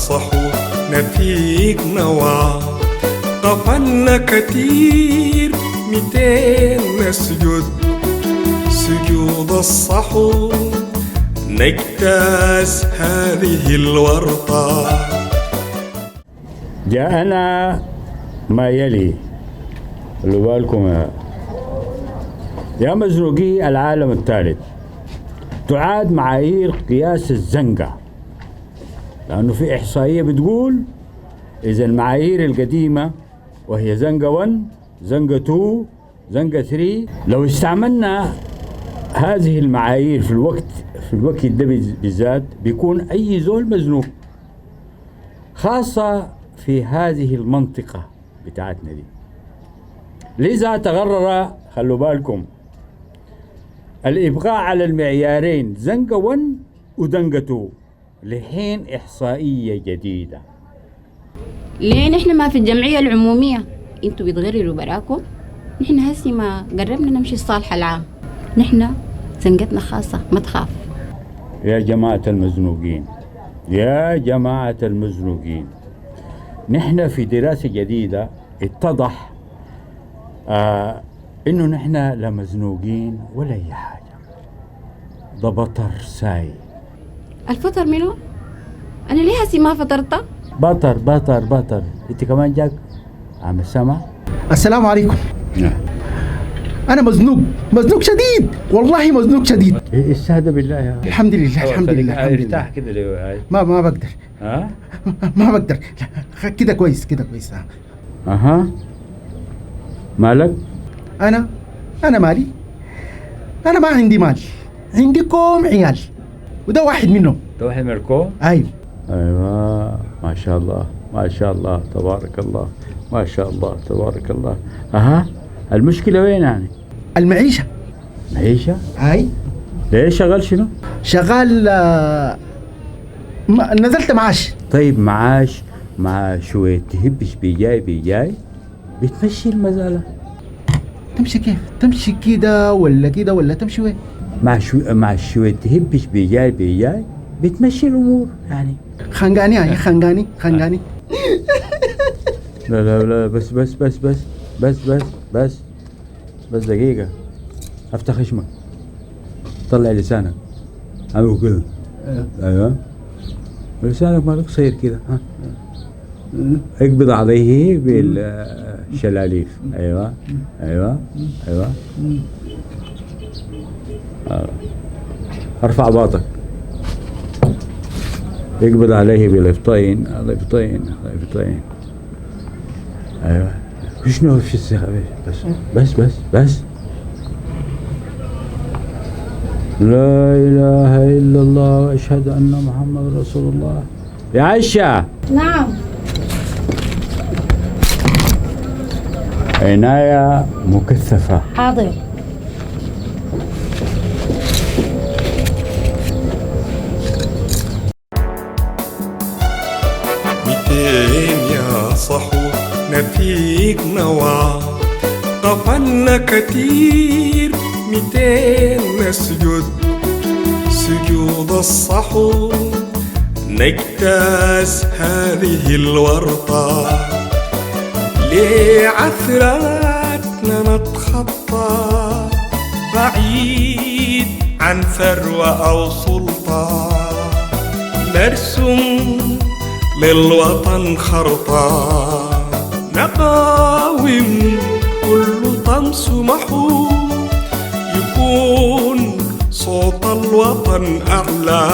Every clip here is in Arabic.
صحو نفيق نوى غفلنا كتير 200 نسجد سجود الصحو نجتاز هذه الورطة. جاءنا ما يلي، خلوا بالكم يا مزروقي العالم الثالث. تعاد معايير قياس الزنقة، لأنه في إحصائية بتقول إذا المعايير القديمة وهي زنقة 1 زنقة 2 زنقة 3 لو استعملنا هذه المعايير في الوقت ده بالذات بيكون أي زول مزنوق، خاصة في هذه المنطقة بتاعتنا دي. لذا تقرر، خلوا بالكم، الإبقاء على المعيارين زنقة 1 وزنقة 2 لحين إحصائية جديدة. ليه نحن ما في الجمعية العمومية انتوا بتغرروا براكم؟ نحن هسي ما قربنا نمشي الصالح العام، نحن زنقتنا خاصة ما تخاف. يا جماعة المزنوقين، يا جماعة المزنوقين، نحن في دراسة جديدة اتضح انه نحن لا مزنوقين ولا اي حاجة. ده بطر ساي. الفطر منو؟ انا ليه هسي ما فطرت؟ بطر بطر بطر. انت كمان جاك عم السما. السلام عليكم. انا مزنوق شديد، والله مزنوق شديد. استهدى بالله يا الحمد لله الحمد لله. ارتاح كده ليه؟ ما بقدر. ها؟ ما بقدر. كده كويس كده كويس. اها. مالك؟ انا مالي؟ انا ما عندي مال، عندكم عيال وده واحد منهم. ده واحد منكم؟ ايوه ما شاء الله ما شاء الله تبارك الله ما شاء الله تبارك الله. اها، المشكلة وين يعني؟ المعيشة. معيشة؟ اي. ليه شغال شنو؟ شغال نزلت معاش. طيب معاش مع شوية تهبش بيجاي بتمشي المسألة. تمشي كيف؟ تمشي كده ولا تمشي وين؟ مع شوية تهبش بيجاي بتمشي الأمور يعني. خنقاني يعني خنقاني. لا بس دقيقة، افتح خشمك، طلع لسانك، عمله كده. ايوه لسانك مالك قصير كده، ها اقبض عليه بالشلاليف. ايوه ارفع باطك، اقبض عليه بالإبطين. ايوه شنو في السخاء؟ بس لا اله الا الله واشهد ان محمد رسول الله. يا عائشة. نعم. عناية مكثفة. حاضر. يا صحو نفيق نوى غفلنا كتير 200 نسجد سجود الصحو نجتاز هذه الورطة. لعثراتنا نتخطى بعيد عن ثروة أو سلطة، نرسم للوطن خرطة، نقاوم كل طمس محو يكون صوت الوطن أعلى،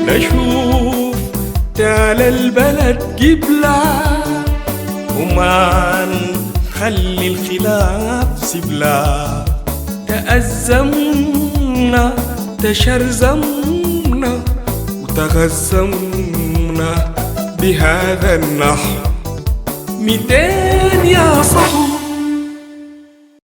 نشوف تعالى البلد قبلة وما نخلي الخلاف سبلة. تأزمنا تشرزمنا وتغزمنا بهذا النحو 200 يا صحو